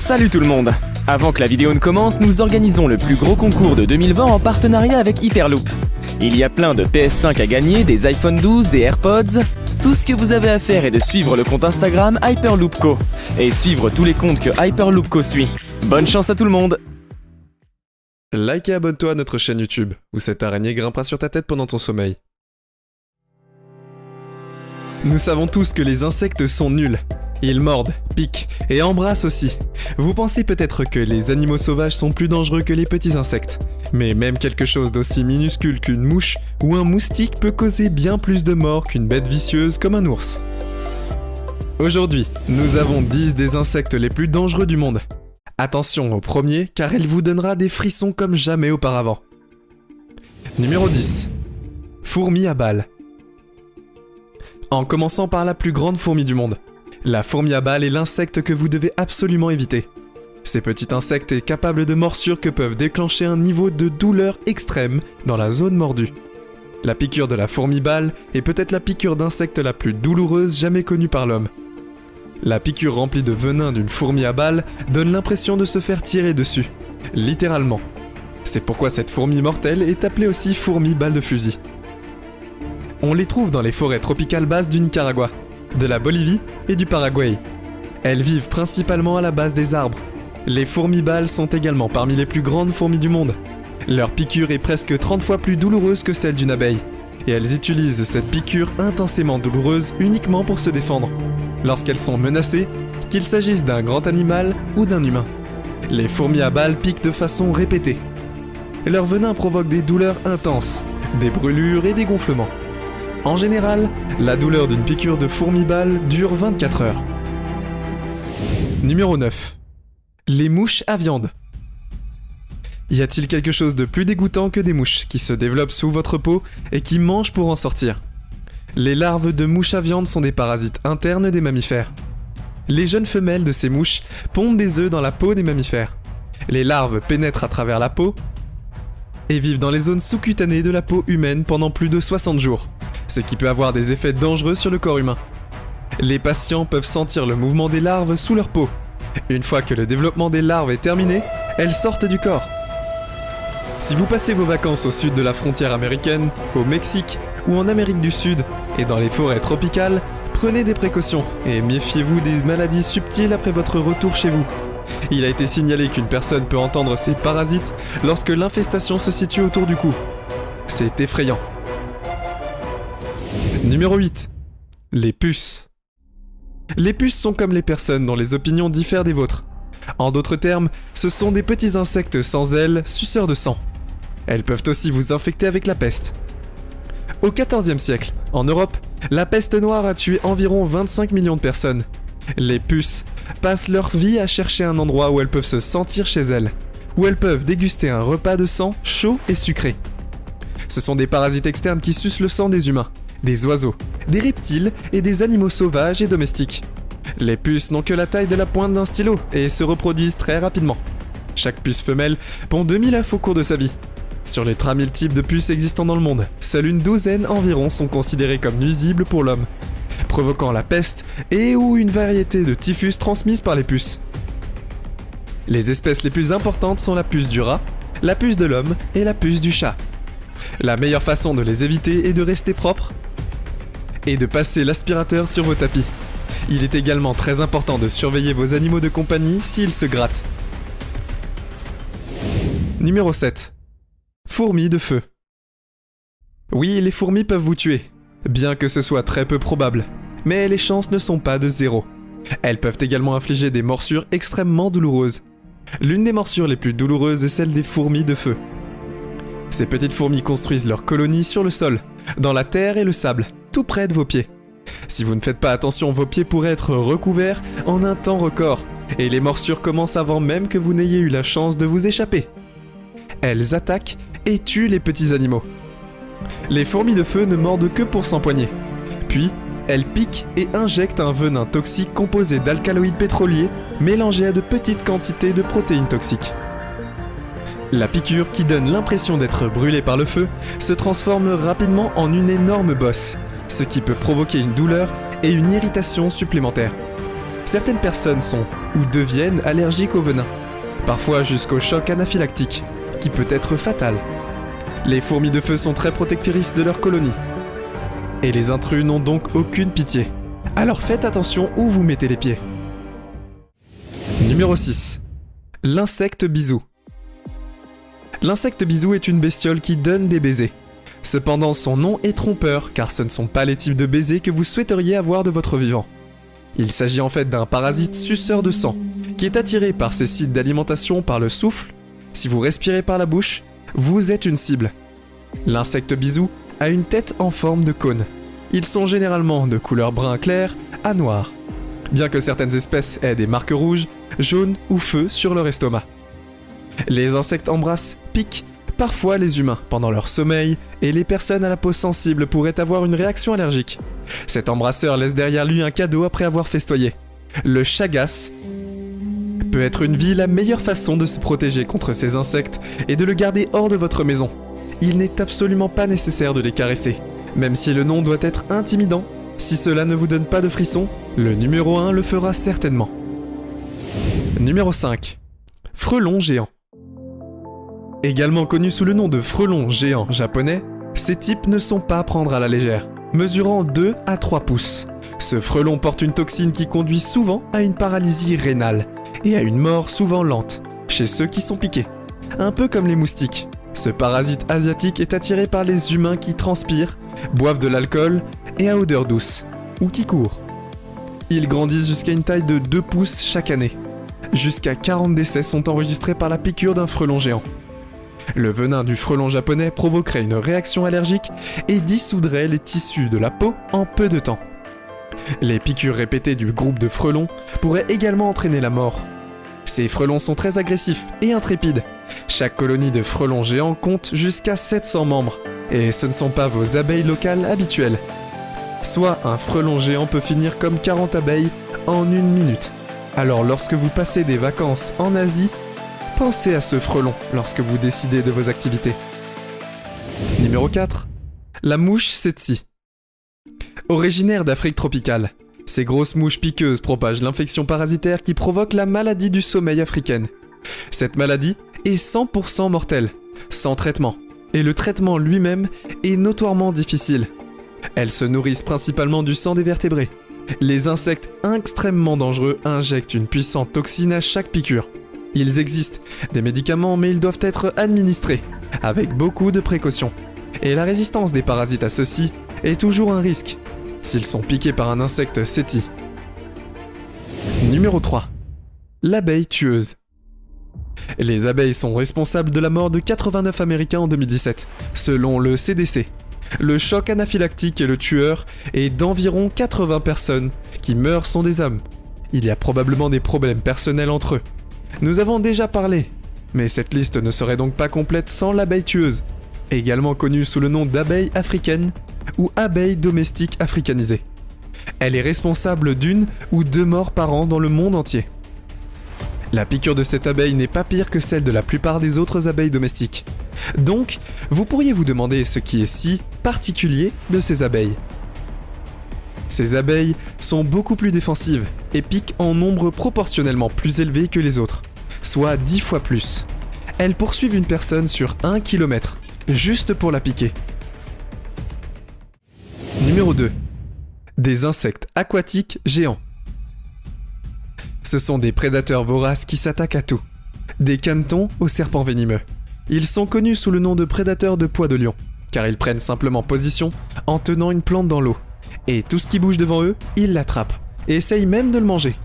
Salut tout le monde! Avant que la vidéo ne commence, nous organisons le plus gros concours de 2020 en partenariat avec Hyperloop. Il y a plein de PS5 à gagner, des iPhone 12, des AirPods. Tout ce que vous avez à faire est de suivre le compte Instagram HyperloopCo et suivre tous les comptes que HyperloopCo suit. Bonne chance à tout le monde! Like et abonne-toi à notre chaîne YouTube, où cette araignée grimpera sur ta tête pendant ton sommeil. Nous savons tous que les insectes sont nuls. Ils mordent, piquent et embrassent aussi. Vous pensez peut-être que les animaux sauvages sont plus dangereux que les petits insectes. Mais même quelque chose d'aussi minuscule qu'une mouche ou un moustique peut causer bien plus de morts qu'une bête vicieuse comme un ours. Aujourd'hui, nous avons 10 des insectes les plus dangereux du monde. Attention au premier, car elle vous donnera des frissons comme jamais auparavant. Numéro 10. Fourmi à balles. En commençant par la plus grande fourmi du monde. La fourmi à balles est l'insecte que vous devez absolument éviter. Ces petits insectes est capable de morsures que peuvent déclencher un niveau de douleur extrême dans la zone mordue. La piqûre de la fourmi balle est peut-être la piqûre d'insecte la plus douloureuse jamais connue par l'homme. La piqûre remplie de venin d'une fourmi à balles donne l'impression de se faire tirer dessus, littéralement. C'est pourquoi cette fourmi mortelle est appelée aussi fourmi balle de fusil. On les trouve dans les forêts tropicales basses du Nicaragua, de la Bolivie et du Paraguay. Elles vivent principalement à la base des arbres. Les fourmis balles sont également parmi les plus grandes fourmis du monde. Leur piqûre est presque 30 fois plus douloureuse que celle d'une abeille. Et elles utilisent cette piqûre intensément douloureuse uniquement pour se défendre, lorsqu'elles sont menacées, qu'il s'agisse d'un grand animal ou d'un humain. Les fourmis à balles piquent de façon répétée. Leur venin provoque des douleurs intenses, des brûlures et des gonflements. En général, la douleur d'une piqûre de fourmi balle dure 24 heures. Numéro 9. Les mouches à viande. Y a-t-il quelque chose de plus dégoûtant que des mouches qui se développent sous votre peau et qui mangent pour en sortir? Les larves de mouches à viande sont des parasites internes des mammifères. Les jeunes femelles de ces mouches pondent des œufs dans la peau des mammifères. Les larves pénètrent à travers la peau et vivent dans les zones sous-cutanées de la peau humaine pendant plus de 60 jours. Ce qui peut avoir des effets dangereux sur le corps humain. Les patients peuvent sentir le mouvement des larves sous leur peau. Une fois que le développement des larves est terminé, elles sortent du corps. Si vous passez vos vacances au sud de la frontière américaine, au Mexique ou en Amérique du Sud et dans les forêts tropicales, prenez des précautions et méfiez-vous des maladies subtiles après votre retour chez vous. Il a été signalé qu'une personne peut entendre ces parasites lorsque l'infestation se situe autour du cou. C'est effrayant. Numéro 8. Les puces. Les puces sont comme les personnes dont les opinions diffèrent des vôtres. En d'autres termes, ce sont des petits insectes sans ailes, suceurs de sang. Elles peuvent aussi vous infecter avec la peste. Au XIVe siècle, en Europe, la peste noire a tué environ 25 millions de personnes. Les puces passent leur vie à chercher un endroit où elles peuvent se sentir chez elles, où elles peuvent déguster un repas de sang chaud et sucré. Ce sont des parasites externes qui sucent le sang des humains, des oiseaux, des reptiles et des animaux sauvages et domestiques. Les puces n'ont que la taille de la pointe d'un stylo et se reproduisent très rapidement. Chaque puce femelle pond 2000 œufs au cours de sa vie. Sur les 3000 types de puces existants dans le monde, seule une douzaine environ sont considérées comme nuisibles pour l'homme, provoquant la peste et ou une variété de typhus transmises par les puces. Les espèces les plus importantes sont la puce du rat, la puce de l'homme et la puce du chat. La meilleure façon de les éviter est de rester propre et de passer l'aspirateur sur vos tapis. Il est également très important de surveiller vos animaux de compagnie s'ils se grattent. Numéro 7. Fourmis de feu. Oui, les fourmis peuvent vous tuer, bien que ce soit très peu probable, mais les chances ne sont pas de 0. Elles peuvent également infliger des morsures extrêmement douloureuses. L'une des morsures les plus douloureuses est celle des fourmis de feu. Ces petites fourmis construisent leurs colonies sur le sol, dans la terre et le sable, tout près de vos pieds. Si vous ne faites pas attention, vos pieds pourraient être recouverts en un temps record, et les morsures commencent avant même que vous n'ayez eu la chance de vous échapper. Elles attaquent et tuent les petits animaux. Les fourmis de feu ne mordent que pour s'empoigner. Puis, elles piquent et injectent un venin toxique composé d'alcaloïdes pétroliers mélangés à de petites quantités de protéines toxiques. La piqûre, qui donne l'impression d'être brûlée par le feu, se transforme rapidement en une énorme bosse, ce qui peut provoquer une douleur et une irritation supplémentaires. Certaines personnes sont ou deviennent allergiques au venin, parfois jusqu'au choc anaphylactique, qui peut être fatal. Les fourmis de feu sont très protectrices de leur colonie. Et les intrus n'ont donc aucune pitié. Alors faites attention où vous mettez les pieds. Numéro 6. L'insecte bisou. L'insecte bisou est une bestiole qui donne des baisers. Cependant, son nom est trompeur car ce ne sont pas les types de baisers que vous souhaiteriez avoir de votre vivant. Il s'agit en fait d'un parasite suceur de sang qui est attiré par ses sites d'alimentation par le souffle. Si vous respirez par la bouche, vous êtes une cible. L'insecte bisou a une tête en forme de cône. Ils sont généralement de couleur brun clair à noir, bien que certaines espèces aient des marques rouges, jaunes ou feu sur leur estomac. Les insectes embrassent, piquent parfois les humains pendant leur sommeil et les personnes à la peau sensible pourraient avoir une réaction allergique. Cet embrasseur laisse derrière lui un cadeau après avoir festoyé. Le chagas peut être une vie la meilleure façon de se protéger contre ces insectes et de le garder hors de votre maison. Il n'est absolument pas nécessaire de les caresser, même si le nom doit être intimidant. Si cela ne vous donne pas de frissons, le numéro 1 le fera certainement. Numéro 5. Frelon géant. Également connu sous le nom de frelon géant japonais, ces types ne sont pas à prendre à la légère. Mesurant 2 à 3 pouces, ce frelon porte une toxine qui conduit souvent à une paralysie rénale et à une mort souvent lente chez ceux qui sont piqués. Un peu comme les moustiques, ce parasite asiatique est attiré par les humains qui transpirent, boivent de l'alcool et à odeur douce, ou qui courent. Ils grandissent jusqu'à une taille de 2 pouces chaque année. Jusqu'à 40 décès sont enregistrés par la piqûre d'un frelon géant. Le venin du frelon japonais provoquerait une réaction allergique et dissoudrait les tissus de la peau en peu de temps. Les piqûres répétées du groupe de frelons pourraient également entraîner la mort. Ces frelons sont très agressifs et intrépides. Chaque colonie de frelons géants compte jusqu'à 700 membres, et ce ne sont pas vos abeilles locales habituelles. Soit un frelon géant peut finir comme 40 abeilles en 1 minute. Alors lorsque vous passez des vacances en Asie, pensez à ce frelon lorsque vous décidez de vos activités. Numéro 4. La mouche tsetse. Originaire d'Afrique tropicale, ces grosses mouches piqueuses propagent l'infection parasitaire qui provoque la maladie du sommeil africaine. Cette maladie est 100% mortelle, sans traitement, et le traitement lui-même est notoirement difficile. Elles se nourrissent principalement du sang des vertébrés. Les insectes extrêmement dangereux injectent une puissante toxine à chaque piqûre. Il existe des médicaments, mais ils doivent être administrés, avec beaucoup de précautions. Et la résistance des parasites à ceux-ci est toujours un risque, s'ils sont piqués par un insecte tsetse. Numéro 3. L'abeille tueuse. Les abeilles sont responsables de la mort de 89 Américains en 2017, selon le CDC. Le choc anaphylactique est le tueur, et d'environ 80 personnes qui meurent sont des hommes. Il y a probablement des problèmes personnels entre eux. Nous avons déjà parlé, mais cette liste ne serait donc pas complète sans l'abeille tueuse, également connue sous le nom d'abeille africaine ou abeille domestique africanisée. Elle est responsable d'1 ou 2 morts par an dans le monde entier. La piqûre de cette abeille n'est pas pire que celle de la plupart des autres abeilles domestiques. Donc, vous pourriez vous demander ce qui est si particulier de ces abeilles. Ces abeilles sont beaucoup plus défensives et piquent en nombre proportionnellement plus élevé que les autres, soit 10 fois plus. Elles poursuivent une personne sur 1 km, juste pour la piquer. Numéro 2. Des insectes aquatiques géants. Ce sont des prédateurs voraces qui s'attaquent à tout. Des canetons aux serpents venimeux. Ils sont connus sous le nom de prédateurs de poids de lion, car ils prennent simplement position en tenant une plante dans l'eau. Et tout ce qui bouge devant eux, ils l'attrapent, et essayent même de le manger.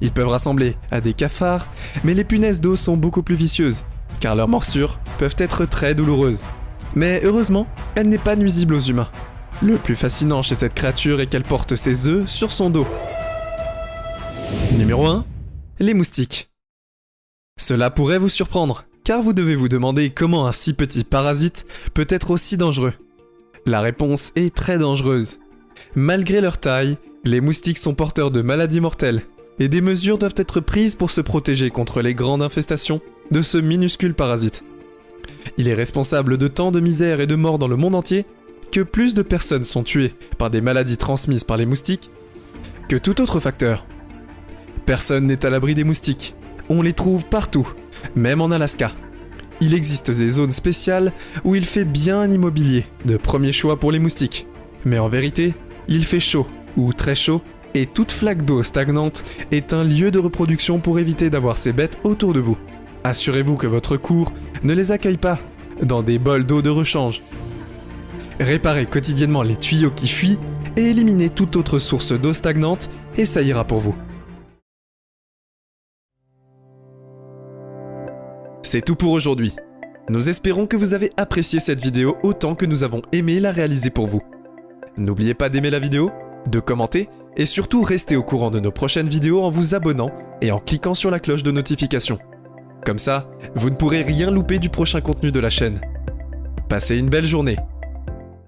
Ils peuvent ressembler à des cafards, mais les punaises d'eau sont beaucoup plus vicieuses, car leurs morsures peuvent être très douloureuses. Mais heureusement, elle n'est pas nuisible aux humains. Le plus fascinant chez cette créature est qu'elle porte ses œufs sur son dos. Numéro 1. Les moustiques. Cela pourrait vous surprendre, car vous devez vous demander comment un si petit parasite peut être aussi dangereux. La réponse est très dangereuse. Malgré leur taille, les moustiques sont porteurs de maladies mortelles, et des mesures doivent être prises pour se protéger contre les grandes infestations de ce minuscule parasite. Il est responsable de tant de misère et de morts dans le monde entier que plus de personnes sont tuées par des maladies transmises par les moustiques que tout autre facteur. Personne n'est à l'abri des moustiques. On les trouve partout, même en Alaska. Il existe des zones spéciales où il fait bien immobilier, de premier choix pour les moustiques. Mais en vérité, il fait chaud, ou très chaud, et toute flaque d'eau stagnante est un lieu de reproduction pour éviter d'avoir ces bêtes autour de vous. Assurez-vous que votre cour ne les accueille pas dans des bols d'eau de rechange. Réparez quotidiennement les tuyaux qui fuient et éliminez toute autre source d'eau stagnante et ça ira pour vous. C'est tout pour aujourd'hui. Nous espérons que vous avez apprécié cette vidéo autant que nous avons aimé la réaliser pour vous. N'oubliez pas d'aimer la vidéo, de commenter et surtout restez au courant de nos prochaines vidéos en vous abonnant et en cliquant sur la cloche de notification. Comme ça, vous ne pourrez rien louper du prochain contenu de la chaîne. Passez une belle journée